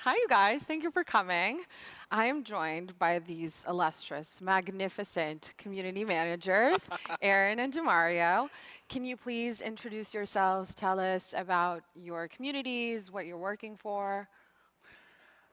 Hi, you guys. Thank you for coming. I am joined by these illustrious, magnificent community managers, Aaron and DeMario. Can you please introduce yourselves? Tell us about your communities, what you're working for.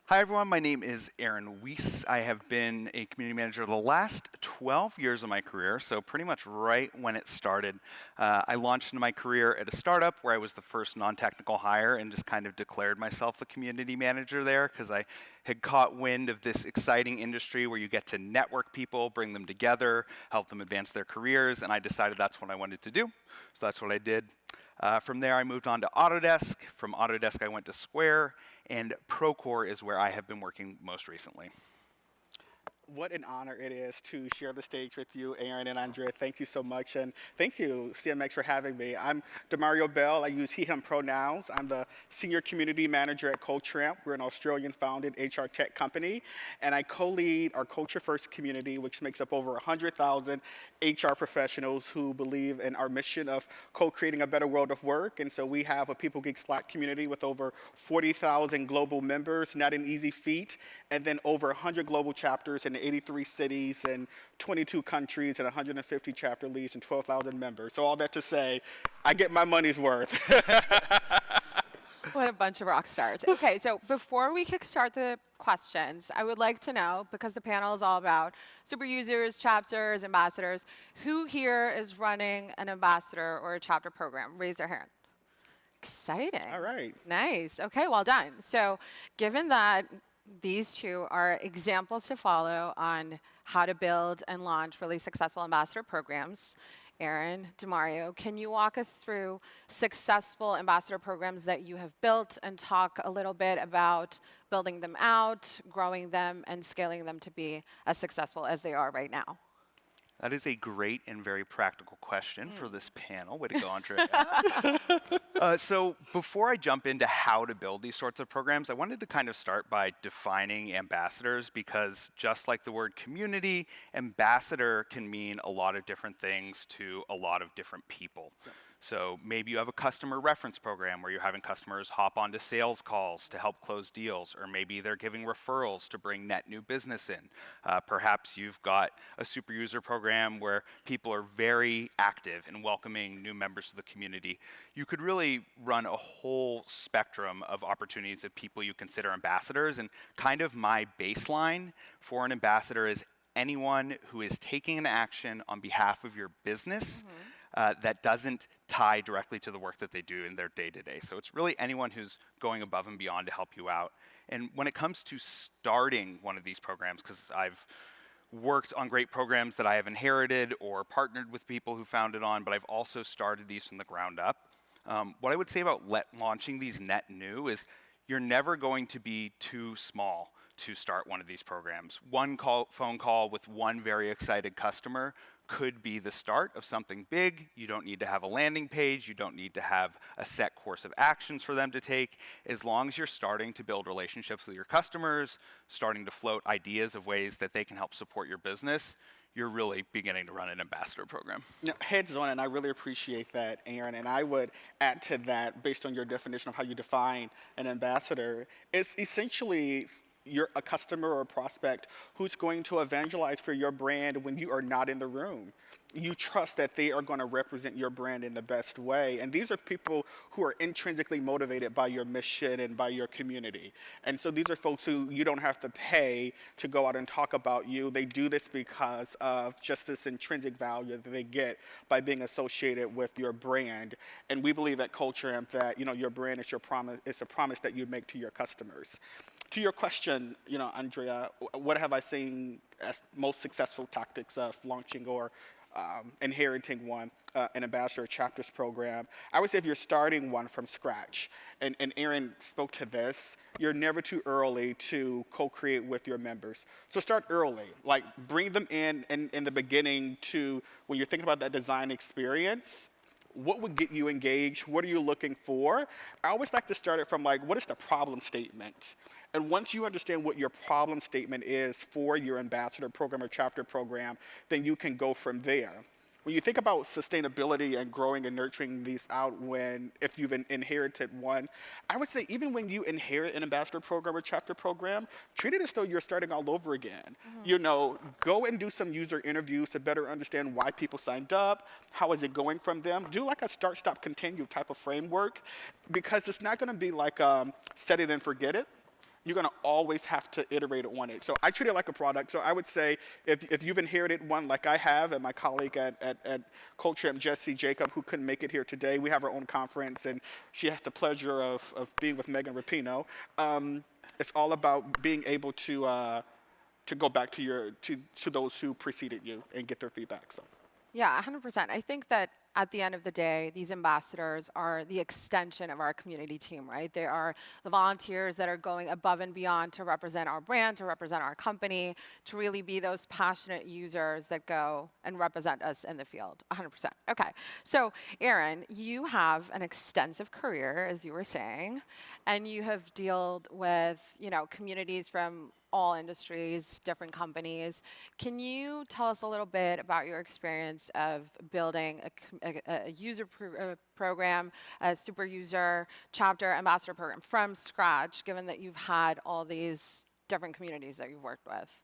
Hi, everyone. My name is Aaron Weiss. I have been a community manager the last 12 years of my career, so pretty much right when it started. I launched into my career at a startup where I was the first non-technical hire and just kind of declared myself the community manager there because I had caught wind of this exciting industry where you get to network people, bring them together, help them advance their careers, and I decided that's what I wanted to do. So that's what I did. From there, I moved on to Autodesk. From Autodesk, I went to Square, and Procore is where I have been working most recently. What an honor it is to share the stage with you, Aaron and Andrea. Thank you so much, and thank you, CMX, for having me. I'm DeMario Bell. I use he, him pronouns. I'm the Senior Community Manager at Culture. We're an Australian-founded HR tech company, and I co-lead our Culture First community, which makes up over 100,000 HR professionals who believe in our mission of co-creating a better world of work. And so we have a People Geek Slack community with over 40,000 global members, not an easy feat, and then over 100 global chapters in 83 cities and 22 countries and 150 chapter leads and 12,000 members. So all that to say, I get my money's worth. What a bunch of rock stars. Okay, so before we kickstart the questions, I would like to know, because the panel is all about super users, chapters, ambassadors, who here is running an ambassador or a chapter program? Raise their hand. Exciting. All right. Nice. Okay, well done. So given that these two are examples to follow on how to build and launch really successful ambassador programs, Aaron, DeMario, can you walk us through successful ambassador programs that you have built and talk a little bit about building them out, growing them, and scaling them to be as successful as they are right now? That is a great and very practical question for this panel. Way to go, Andrea. So before I jump into how to build these sorts of programs, I wanted to kind of start by defining ambassadors because just like the word community, ambassador can mean a lot of different things to a lot of different people. Yeah. So maybe you have a customer reference program where you're having customers hop onto sales calls to help close deals, or maybe they're giving referrals to bring net new business in. Perhaps you've got a super user program where people are very active in welcoming new members to the community. You could really run a whole spectrum of opportunities of people you consider ambassadors, and kind of my baseline for an ambassador is anyone who is taking an action on behalf of your business that doesn't tie directly to the work that they do in their day-to-day. So it's really anyone who's going above and beyond to help you out. And when it comes to starting one of these programs, because I've worked on great programs that I have inherited or partnered with people who founded on, but I've also started these from the ground up. What I would say about launching these net new is you're never going to be too small to start one of these programs. One phone call with one very excited customer could be the start of something big. You don't need to have a landing page. You don't need to have a set course of actions for them to take. As long as you're starting to build relationships with your customers, starting to float ideas of ways that they can help support your business, you're really beginning to run an ambassador program. Now, heads on, and I really appreciate that, Aaron. And I would add to that, based on your definition of how you define an ambassador, it's essentially you're a customer or a prospect who's going to evangelize for your brand when you are not in the room. You trust that they are going to represent your brand in the best way. And these are people who are intrinsically motivated by your mission and by your community. And so these are folks who you don't have to pay to go out and talk about you. They do this because of just this intrinsic value that they get by being associated with your brand. And we believe at Culture Amp that your brand is your promise. It's a promise that you make to your customers. To your question, Andrea, what have I seen as most successful tactics of launching or inheriting an ambassador chapters program? I would say if you're starting one from scratch, and Aaron spoke to this, you're never too early to co-create with your members. So start early, like bring them in the beginning to when you're thinking about that design experience. What would get you engaged? What are you looking for? I always like to start it from what is the problem statement? And once you understand what your problem statement is for your ambassador program or chapter program, then you can go from there. when you think about sustainability and growing and nurturing these out, if you've inherited one, I would say even when you inherit an ambassador program or chapter program, treat it as though you're starting all over again. You know, go and do some user interviews to better understand why people signed up, how is it going from them. Do like a start, stop, continue type of framework, because it's not going to be like set it and forget it. You're going to always have to iterate on it. So I treat it like a product. So I would say if you've inherited one like I have, and my colleague at Culture, Jessie Jacob, who couldn't make it here today, we have our own conference, and she has the pleasure of being with Megan Rapinoe. It's all about being able to go back to those who preceded you and get their feedback. So. Yeah, 100%. I think that at the end of the day, these ambassadors are the extension of our community team, right? They are the volunteers that are going above and beyond to represent our brand, to represent our company, to really be those passionate users that go and represent us in the field, 100%. Okay, so Aaron, you have an extensive career, as you were saying, and you have dealt with, communities from all industries, different companies. Can you tell us a little bit about your experience of building a user program, a super user chapter ambassador program from scratch, given that you've had all these different communities that you've worked with?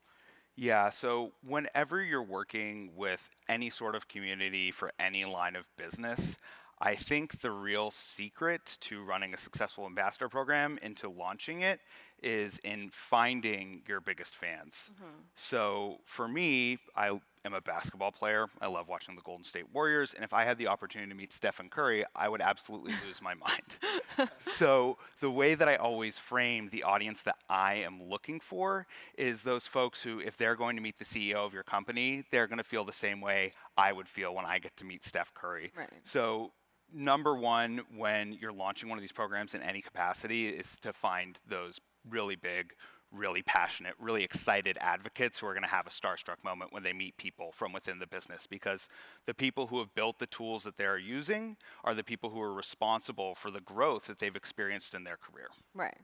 Yeah, so whenever you're working with any sort of community for any line of business, I think the real secret to running a successful ambassador program and to launching it is in finding your biggest fans. So for me, I am a basketball player. I love watching the Golden State Warriors. And if I had the opportunity to meet Stephen Curry, I would absolutely lose my mind. So the way that I always frame the audience that I am looking for is those folks who, if they're going to meet the CEO of your company, they're going to feel the same way I would feel when I get to meet Steph Curry. Right. So number one, when you're launching one of these programs in any capacity, is to find those really big, really passionate, really excited advocates who are going to have a starstruck moment when they meet people from within the business, because the people who have built the tools that they're using are the people who are responsible for the growth that they've experienced in their career. Right.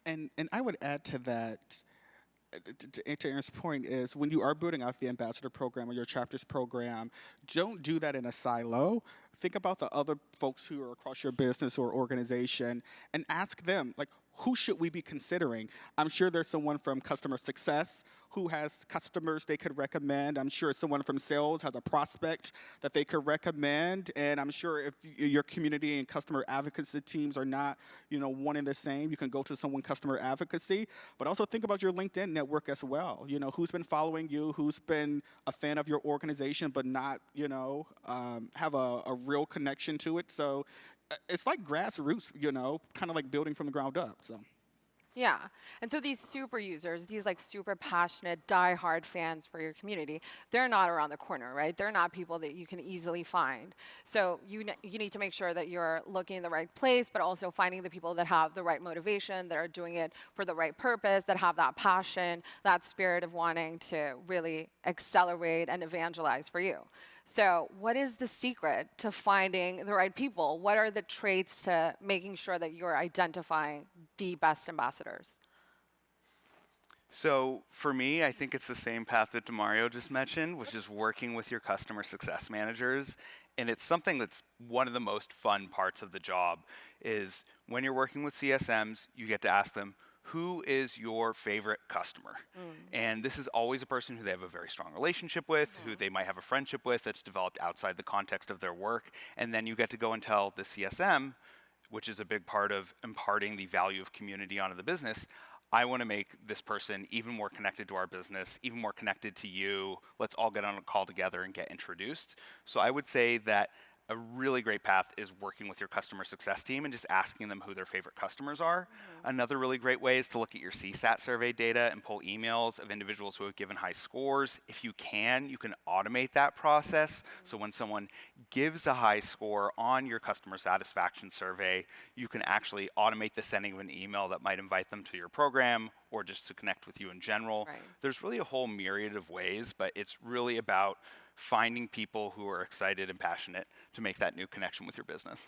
And I would add to that, to Aaron's point, is when you are building out the ambassador program or your chapters program, don't do that in a silo. Think about the other folks who are across your business or organization and ask them, like, who should we be considering? I'm sure there's someone from customer success who has customers they could recommend. I'm sure someone from sales has a prospect that they could recommend. And I'm sure if your community and customer advocacy teams are not, one and the same, you can go to someone customer advocacy. But also think about your LinkedIn network as well. Who's been following you, who's been a fan of your organization, but not, have a real connection to it. So it's like grassroots, kind of like building from the ground up. So. Yeah. And so these super users, these like super passionate, diehard fans for your community, they're not around the corner, right? They're not people that you can easily find. So you need to make sure that you're looking in the right place, but also finding the people that have the right motivation, that are doing it for the right purpose, that have that passion, that spirit of wanting to really accelerate and evangelize for you. So what is the secret to finding the right people? What are the traits to making sure that you're identifying the best ambassadors? So for me, I think it's the same path that DeMario just mentioned, which is working with your customer success managers. And it's something that's one of the most fun parts of the job is when you're working with CSMs, you get to ask them, who is your favorite customer? And this is always a person who they have a very strong relationship with, who they might have a friendship with that's developed outside the context of their work. And then you get to go and tell the CSM, which is a big part of imparting the value of community onto the business, I want to make this person even more connected to our business, even more connected to you. Let's all get on a call together and get introduced. So I would say that a really great path is working with your customer success team and just asking them who their favorite customers are. Another really great way is to look at your CSAT survey data and pull emails of individuals who have given high scores. If you can automate that process. So when someone gives a high score on your customer satisfaction survey, you can actually automate the sending of an email that might invite them to your program or just to connect with you in general. Right. There's really a whole myriad of ways, but it's really about finding people who are excited and passionate to make that new connection with your business.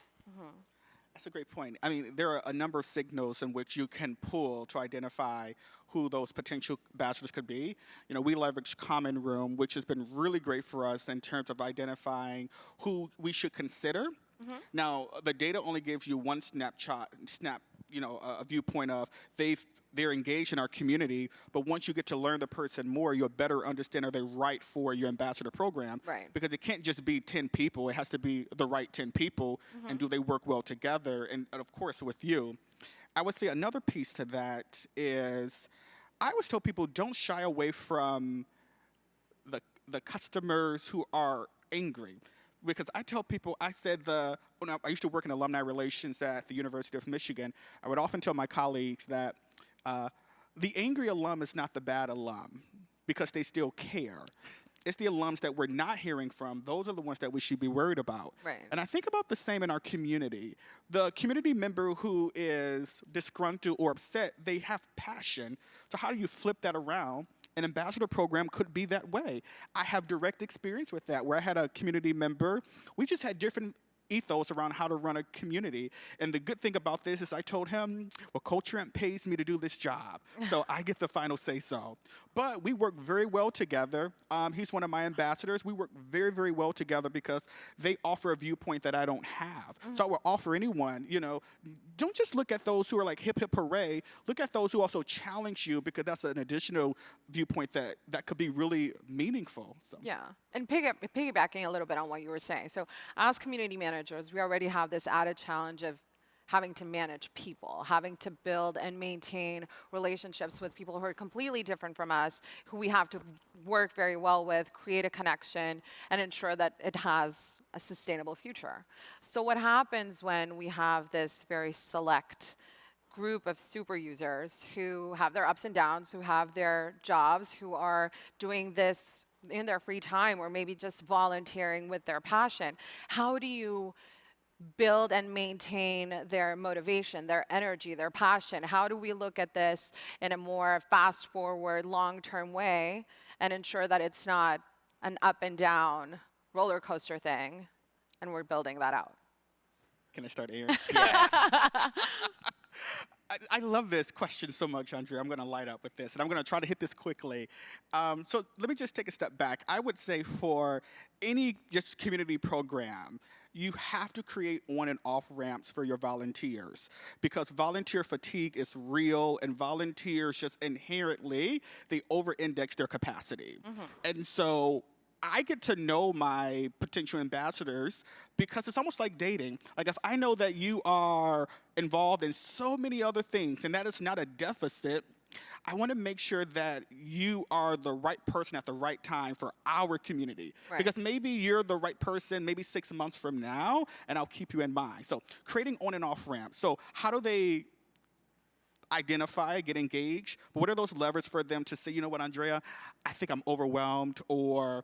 That's a great point. I mean, there are a number of signals in which you can pull to identify who those potential ambassadors could be. You know, we leverage Common Room, which has been really great for us in terms of identifying who we should consider. Now, the data only gives you one a viewpoint of they're engaged in our community, but once you get to learn the person more, you'll better understand are they right for your ambassador program. Right. Because it can't just be 10 people, it has to be the right 10 people, and do they work well together, and of course with you. I would say another piece to that is I always tell people don't shy away from the customers who are angry. Because I tell people, when I used to work in alumni relations at the University of Michigan, I would often tell my colleagues that the angry alum is not the bad alum because they still care. It's the alums that we're not hearing from. Those are the ones that we should be worried about. Right. And I think about the same in our community. The community member who is disgruntled or upset, they have passion. So how do you flip that around? An ambassador program could be that way. I have direct experience with that, where I had a community member. We just had different ethos around how to run a community. And the good thing about this is I told him, well, Culture Amp pays me to do this job, so I get the final say-so. But we work very well together. He's one of my ambassadors. We work very, very well together because they offer a viewpoint that I don't have. So I will offer anyone, don't just look at those who are like hip, hip, hooray. Look at those who also challenge you because that's an additional viewpoint that could be really meaningful. So. Yeah, and piggybacking a little bit on what you were saying. So as community managers, we already have this added challenge of having to manage people, having to build and maintain relationships with people who are completely different from us, who we have to work very well with, create a connection, and ensure that it has a sustainable future. So what happens when we have this very select group of super users who have their ups and downs, who have their jobs, who are doing this in their free time or maybe just volunteering with their passion? How do you build and maintain their motivation, their energy, their passion? How do we look at this in a more fast forward, long-term way and ensure that it's not an up and down roller coaster thing and we're building that out? Can I start, Aaron? I love this question so much, Andreia. I'm going to light up with this, and I'm going to try to hit this quickly. So let me just take a step back. I would say for any just community program, you have to create on and off ramps for your volunteers because volunteer fatigue is real, and volunteers just inherently, they over-index their capacity. And so I get to know my potential ambassadors because it's almost like dating. Like if I know that you are involved in so many other things and that is not a deficit, I want to make sure that you are the right person at the right time for our community. Right. Because maybe you're the right person maybe 6 months from now, and I'll keep you in mind. So creating on and off ramps. So how do they identify, get engaged? What are those levers for them to say, you know what, Andreia, I think I'm overwhelmed, or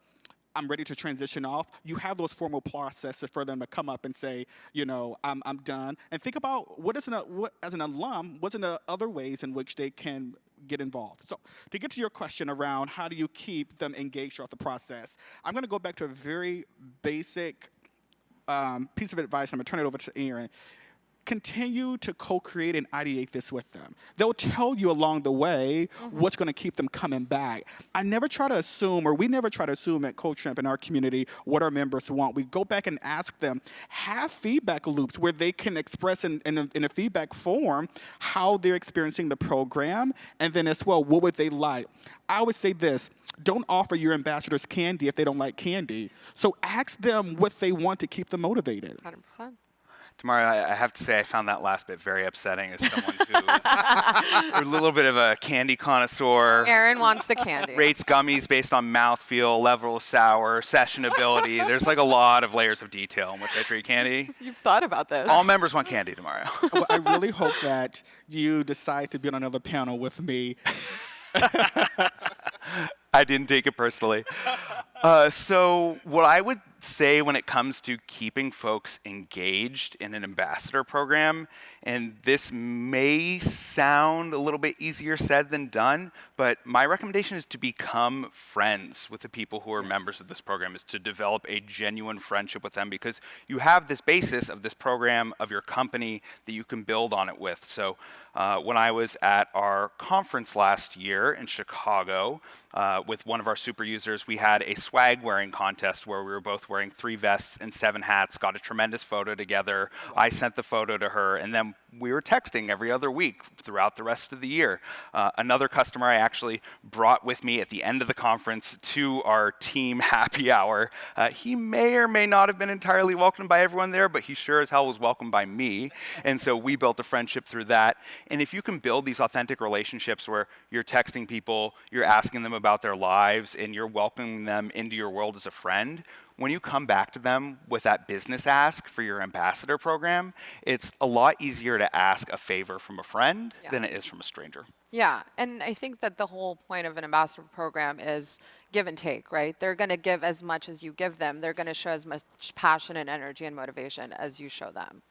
I'm ready to transition off? You have those formal processes for them to come up and say, I'm done. And think about as an alum, what's in the other ways in which they can get involved. So to get to your question around how do you keep them engaged throughout the process, I'm going to go back to a very basic piece of advice. I'm going to turn it over to Aaron. Continue to co-create and ideate this with them. They'll tell you along the way what's going to keep them coming back. We never try to assume at Culture Amp in our community what our members want. We go back and ask them, have feedback loops where they can express in a feedback form how they're experiencing the program, and then as well, what would they like? I always say this, don't offer your ambassadors candy if they don't like candy. So ask them what they want to keep them motivated. 100%. DeMario, I have to say I found that last bit very upsetting as someone who is a little bit of a candy connoisseur. Aaron wants the candy. Rates gummies based on mouthfeel, level of sour, sessionability. There's like a lot of layers of detail in which I treat candy. You've thought about this. All members want candy, DeMario. Well, I really hope that you decide to be on another panel with me. I didn't take it personally. So what I would say when it comes to keeping folks engaged in an ambassador program, and this may sound a little bit easier said than done, but my recommendation is to become friends with the people who are members of this program, is to develop a genuine friendship with them, because you have this basis of this program, of your company, that you can build on it with. So when I was at our conference last year in Chicago with one of our super users, we had a swag wearing contest where we were both wearing 3 vests and 7 hats, got a tremendous photo together. I sent the photo to her, and then we were texting every other week throughout the rest of the year. Another customer I actually brought with me at the end of the conference to our team happy hour. He may or may not have been entirely welcomed by everyone there, but he sure as hell was welcomed by me. And so we built a friendship through that. And if you can build these authentic relationships where you're texting people, you're asking them about their lives, and you're welcoming them into your world as a friend, when you come back to them with that business ask for your ambassador program, it's a lot easier to ask a favor from a friend than it is from a stranger. Yeah, and I think that the whole point of an ambassador program is give and take, right? They're going to give as much as you give them. They're going to show as much passion and energy and motivation as you show them.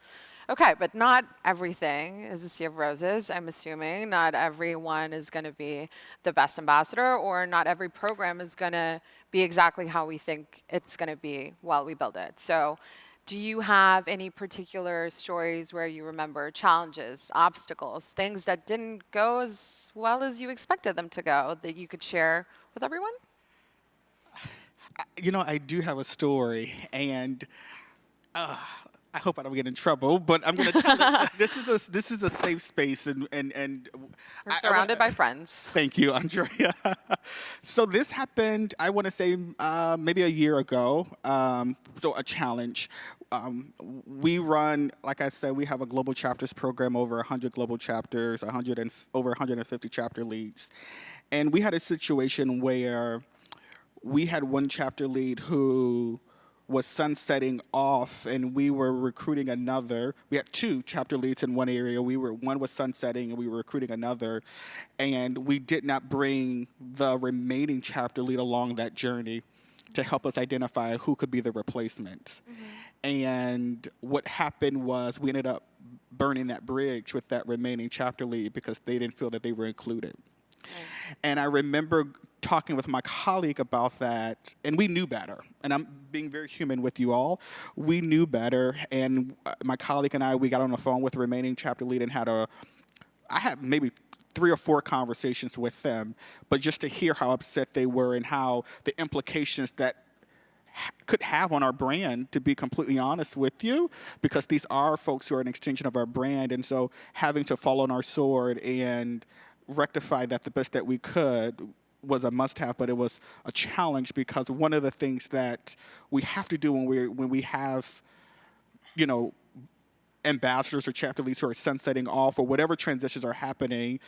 Okay, but not everything is a sea of roses, I'm assuming. Not everyone is going to be the best ambassador, or not every program is going to be exactly how we think it's going to be while we build it. So do you have any particular stories where you remember challenges, obstacles, things that didn't go as well as you expected them to go that you could share with everyone? You know, I do have a story, and I hope I don't get in trouble, but I'm going to tell it. This is a safe space, and We're surrounded by friends. Thank you, Andrea. So this happened, I want to say, maybe a year ago. So a challenge. We run, like I said, we have a global chapters program, over 100 global chapters, over 150 chapter leads. And we had a situation where we had one chapter lead who was sunsetting off, and we were recruiting another. We had 2 chapter leads in one area. One was sunsetting, and we were recruiting another. And we did not bring the remaining chapter lead along that journey to help us identify who could be the replacement. And what happened was we ended up burning that bridge with that remaining chapter lead because they didn't feel that they were included. And I remember talking with my colleague about that, and we knew better. And I'm being very human with you all. We knew better, and my colleague and I, we got on the phone with the remaining chapter lead and I had maybe 3 or 4 conversations with them, but just to hear how upset they were and how the implications that could have on our brand, to be completely honest with you, because these are folks who are an extension of our brand. And so having to fall on our sword and rectify that the best that we could was a must-have, but it was a challenge, because one of the things that we have to do when we have, you know, ambassadors or chapter leads who are sunsetting off, or whatever transitions are happening,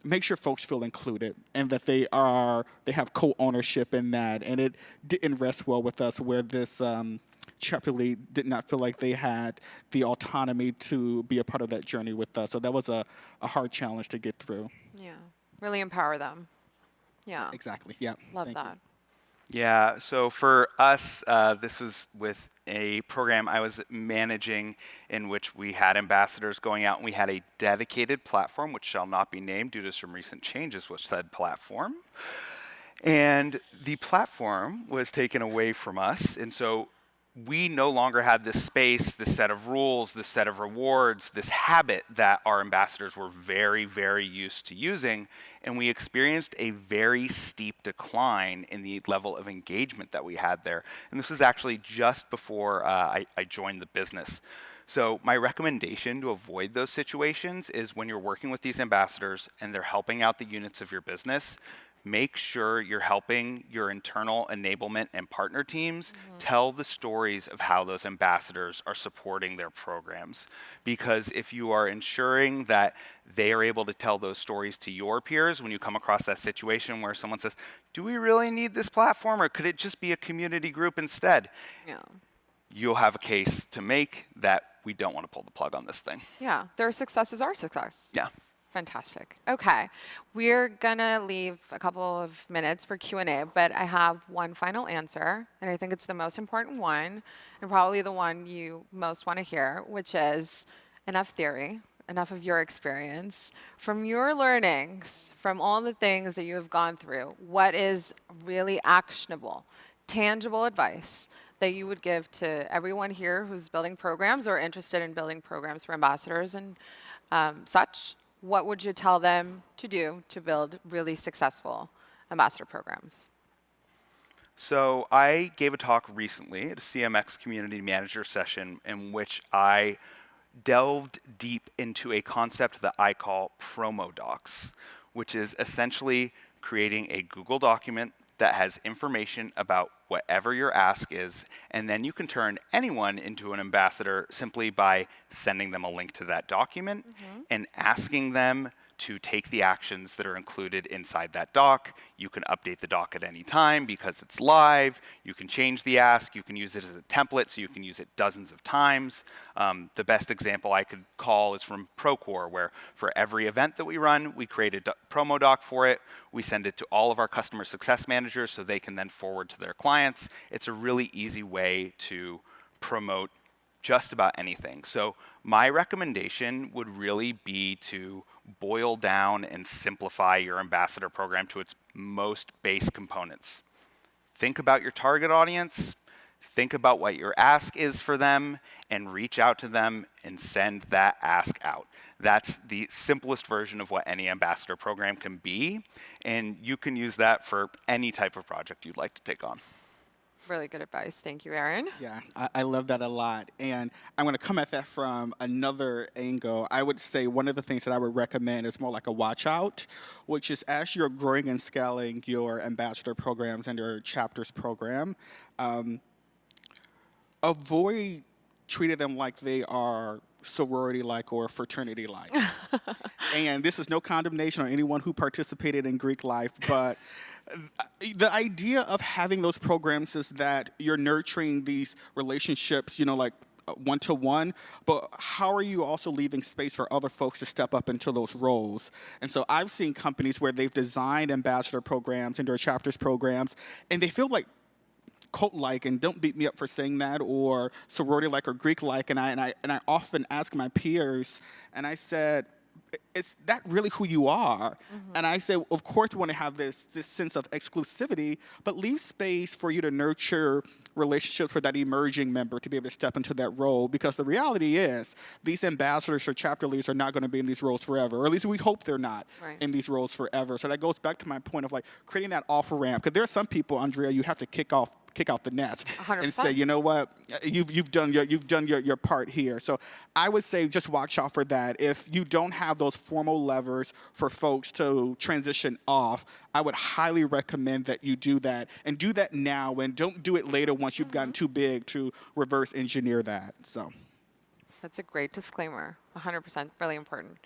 make sure folks feel included and that they have co-ownership in that. And it didn't rest well with us where this chapter lead did not feel like they had the autonomy to be a part of that journey with us. So that was a hard challenge to get through. Yeah, really empower them. Yeah. Exactly. Yeah. Love Thank that. you. Yeah, so for us, this was with a program I was managing in which we had ambassadors going out, and we had a dedicated platform, which shall not be named due to some recent changes with said platform. And the platform was taken away from us, and so we no longer had this space, this set of rules, this set of rewards, this habit that our ambassadors were very, very used to using, and we experienced a very steep decline in the level of engagement that we had there. And this was actually just before I joined the business. So my recommendation to avoid those situations is when you're working with these ambassadors and they're helping out the units of your business, make sure you're helping your internal enablement and partner teams tell the stories of how those ambassadors are supporting their programs. Because if you are ensuring that they are able to tell those stories to your peers when you come across that situation where someone says, do we really need this platform, or could it just be a community group instead? Yeah. You'll have a case to make that we don't want to pull the plug on this thing. Yeah. Their success is our success. Yeah. Fantastic. Okay. We're going to leave a couple of minutes for Q&A, but I have one final answer, and I think it's the most important one, and probably the one you most want to hear, which is enough theory, enough of your experience. From your learnings, from all the things that you have gone through, what is really actionable, tangible advice that you would give to everyone here who's building programs or interested in building programs for ambassadors and such? What would you tell them to do to build really successful ambassador programs? So I gave a talk recently at a CMX community manager session in which I delved deep into a concept that I call promo docs, which is essentially creating a Google document that has information about whatever your ask is, and then you can turn anyone into an ambassador simply by sending them a link to that document and asking them to take the actions that are included inside that doc. You can update the doc at any time because it's live. You can change the ask. You can use it as a template, so you can use it dozens of times. The best example I could call is from Procore, where for every event that we run, we create a promo doc for it. We send it to all of our customer success managers so they can then forward to their clients. It's a really easy way to promote just about anything. So my recommendation would really be to boil down and simplify your ambassador program to its most base components. Think about your target audience, think about what your ask is for them, and reach out to them and send that ask out. That's the simplest version of what any ambassador program can be, and you can use that for any type of project you'd like to take on. Really good advice. Thank you, Aaron. Yeah, I love that a lot. And I'm going to come at that from another angle. I would say one of the things that I would recommend is more like a watch out, which is as you're growing and scaling your ambassador programs and your chapters program, avoid treating them like they are sorority-like or fraternity-like. And this is no condemnation on anyone who participated in Greek life, but the idea of having those programs is that you're nurturing these relationships, like one-to-one, but how are you also leaving space for other folks to step up into those roles? And so I've seen companies where they've designed ambassador programs and their chapters programs, and they feel like cult-like, and don't beat me up for saying that, or sorority-like or Greek-like, and I often ask my peers, and I said, is that really who you are? And I say, of course, we want to have this sense of exclusivity, but leave space for you to nurture relationships for that emerging member to be able to step into that role. Because the reality is, these ambassadors or chapter leads are not going to be in these roles forever, or at least we hope they're not in these roles forever. So that goes back to my point of creating that off ramp. Because there are some people, Andrea, you have to kick out the nest 100%. and say, you know what, you've done your part here. So I would say just watch out for that. If you don't have those formal levers for folks to transition off, I would highly recommend that you do that, and do that now, and don't do it later once you've gotten too big to reverse engineer that. So that's a great disclaimer. 100%, really important.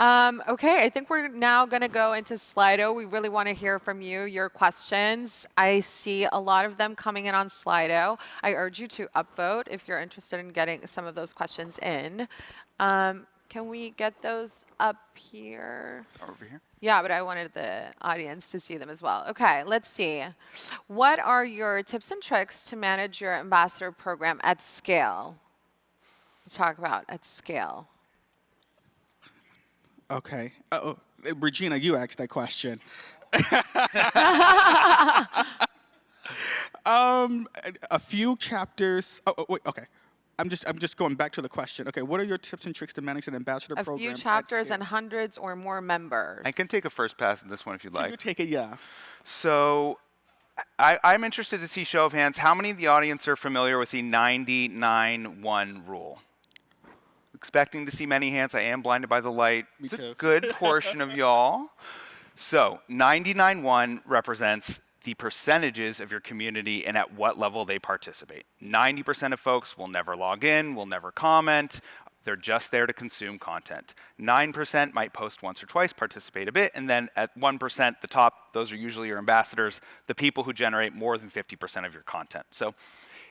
Okay, I think we're now going to go into Slido. We really want to hear from you, your questions. I see a lot of them coming in on Slido. I urge you to upvote if you're interested in getting some of those questions in. Can we get those up here? Over here? Yeah, but I wanted the audience to see them as well. Okay, let's see. What are your tips and tricks to manage your ambassador program at scale? Let's talk about at scale. okay, Regina, you asked that question. A few chapters. Wait, okay. I'm just going back to the question. Okay, what are your tips and tricks to manage an ambassador program? A few chapters and hundreds or more members. I can take a first pass at this one if you'd like. You take it, yeah. So I'm interested to see show of hands. How many of the audience are familiar with the 99-1 rule? Expecting to see many hands. I am blinded by the light. Me It's too. a good portion of y'all. So 99-1 represents the percentages of your community and at what level they participate. 90% of folks will never log in, will never comment. They're just there to consume content. 9% might post once or twice, participate a bit, and then at 1%, the top, those are usually your ambassadors, the people who generate more than 50% of your content. So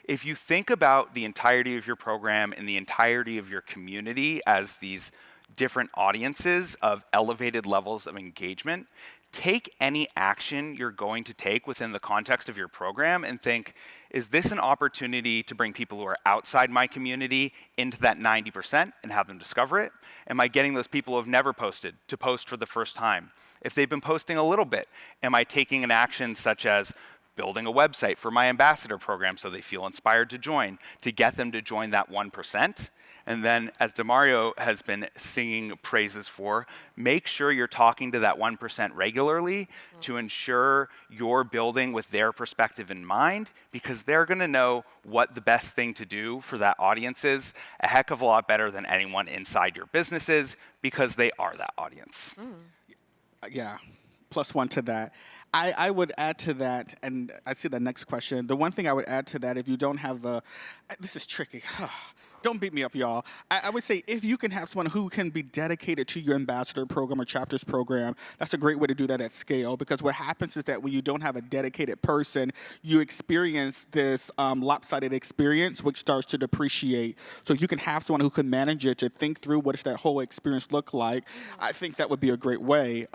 if you think about the entirety of your program and the entirety of your community as these different audiences of elevated levels of engagement, take any action you're going to take within the context of your program and think, is this an opportunity to bring people who are outside my community into that 90% and have them discover it? Am I getting those people who have never posted to post for the first time? If they've been posting a little bit, am I taking an action such as building a website for my ambassador program so they feel inspired to join, to get them to join that 1%? And then, as DeMario has been singing praises for, make sure you're talking to that 1% regularly to ensure you're building with their perspective in mind, because they're going to know what the best thing to do for that audience is a heck of a lot better than anyone inside your business is, because they are that audience. Yeah, plus one to that. I would add to that, and I see the next question. The one thing I would add to that, if you don't have this is tricky. Don't beat me up, y'all. I would say if you can have someone who can be dedicated to your ambassador program or chapters program, that's a great way to do that at scale, because what happens is that when you don't have a dedicated person, you experience this lopsided experience, which starts to depreciate. So if you can have someone who can manage it to think through what does that whole experience look like, I think that would be a great way.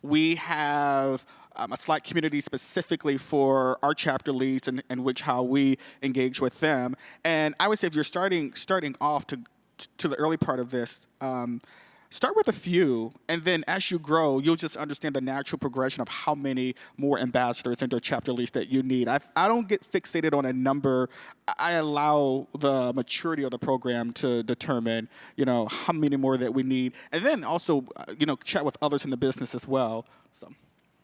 We have a Slack community specifically for our chapter leads and which how we engage with them. And I would say if you're starting off to the early part of this, start with a few, and then as you grow, you'll just understand the natural progression of how many more ambassadors and their chapter leads that you need. I don't get fixated on a number. I allow the maturity of the program to determine, how many more that we need, and then also, chat with others in the business as well. So.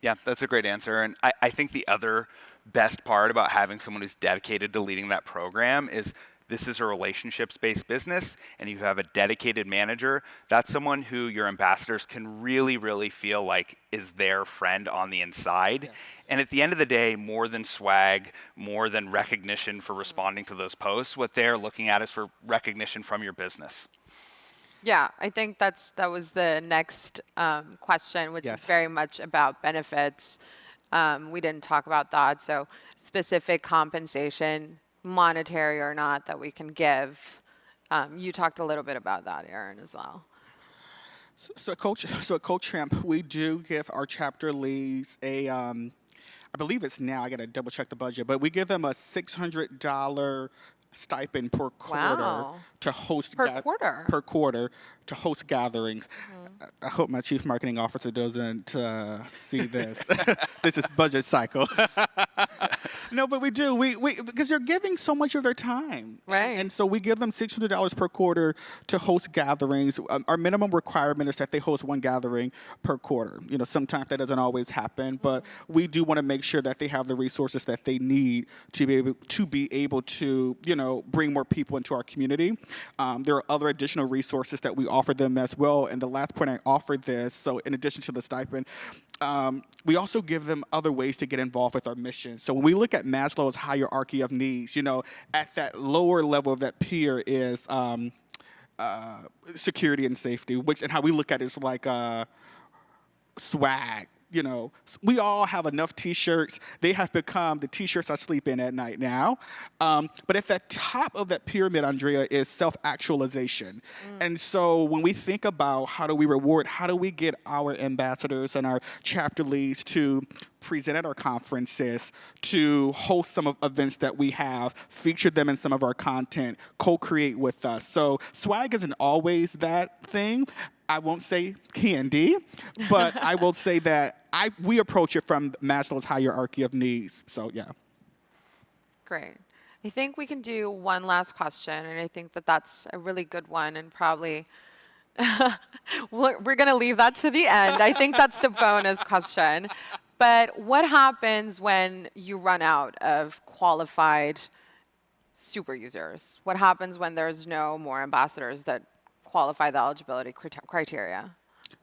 Yeah, that's a great answer. And I think the other best part about having someone who's dedicated to leading that program is this is a relationships-based business, and you have a dedicated manager. That's someone who your ambassadors can really, really feel like is their friend on the inside. Yes. And at the end of the day, more than swag, more than recognition for responding to those posts, what they're looking at is for recognition from your business. Yeah, I think that was the next question, which is very much about benefits. We didn't talk about that, so specific compensation, monetary or not, that we can give. You talked a little bit about that, Aaron, as well. So at CoachChamp, we do give our chapter leads I believe it's now, I got to double check the budget, but we give them a $600 stipend per quarter to host per quarter to host gatherings. I hope my chief marketing officer doesn't see this. This is budget cycle. No, but we do. We because they're giving so much of their time, right? And so we give them $600 per quarter to host gatherings. Our minimum requirement is that they host one gathering per quarter. Sometimes that doesn't always happen, but we do want to make sure that they have the resources that they need to be able to bring more people into our community. There are other additional resources that we offer them as well. And the last point I offered this, so in addition to the stipend, we also give them other ways to get involved with our mission. So when we look at Maslow's hierarchy of needs, at that lower level of that peer is security and safety, and how we look at it is like swag. We all have enough T-shirts. They have become the T-shirts I sleep in at night now. But at the top of that pyramid, Andreia, is self-actualization. And so when we think about how do we get our ambassadors and our chapter leads to present at our conferences, to host some of events that we have, feature them in some of our content, co-create with us. So swag isn't always that thing. I won't say candy, but I will say that we approach it from Maslow's hierarchy of needs. So, yeah. Great. I think we can do one last question, and I think that that's a really good one, and probably we're going to leave that to the end. I think that's the bonus question. But what happens when you run out of qualified super users? What happens when there's no more ambassadors that qualify the eligibility criteria?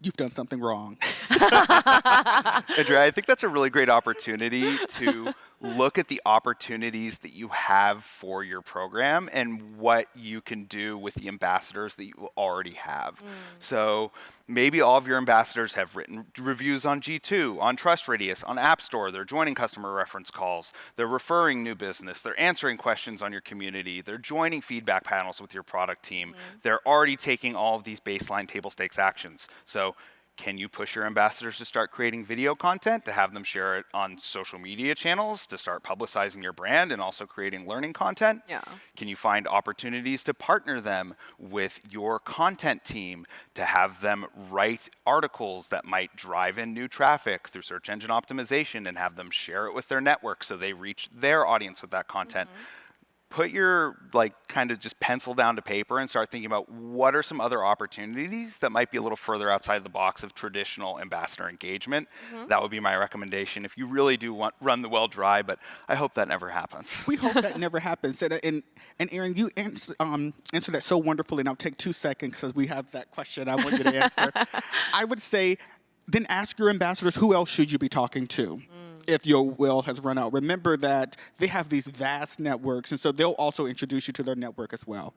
You've done something wrong. Andreia, I think that's a really great opportunity to look at the opportunities that you have for your program and what you can do with the ambassadors that you already have. So maybe all of your ambassadors have written reviews on G2, on Trust Radius, on App Store. They're joining customer reference calls. They're referring new business. They're answering questions on your community. They're joining feedback panels with your product team. They're already taking all of these baseline table stakes actions. So can you push your ambassadors to start creating video content, to have them share it on social media channels, to start publicizing your brand and also creating learning content? Yeah. Can you find opportunities to partner them with your content team, to have them write articles that might drive in new traffic through search engine optimization and have them share it with their network so they reach their audience with that content? Put your kind of just pencil down to paper and start thinking about what are some other opportunities that might be a little further outside the box of traditional ambassador engagement. That would be my recommendation if you really do want run the well dry, but I hope that never happens. We hope that never happens. And Aaron, you answered that so wonderfully, and I'll take 2 seconds because we have that question I want you to answer. I would say, then ask your ambassadors, who else should you be talking to? If your will has run out. Remember that they have these vast networks, and so they'll also introduce you to their network as well.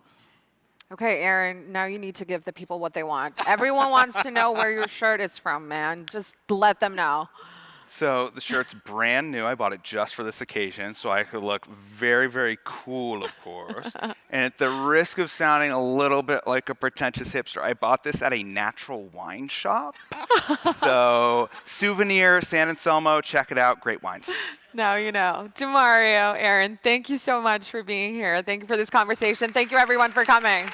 Okay, Aaron, now you need to give the people what they want. Everyone wants to know where your shirt is from, man. Just let them know. So the shirt's brand new. I bought it just for this occasion, so I could look very, very cool, of course. And at the risk of sounding a little bit like a pretentious hipster, I bought this at a natural wine shop. So souvenir, San Anselmo, check it out. Great wines. Now you know. DeMario, Aaron, thank you so much for being here. Thank you for this conversation. Thank you, everyone, for coming.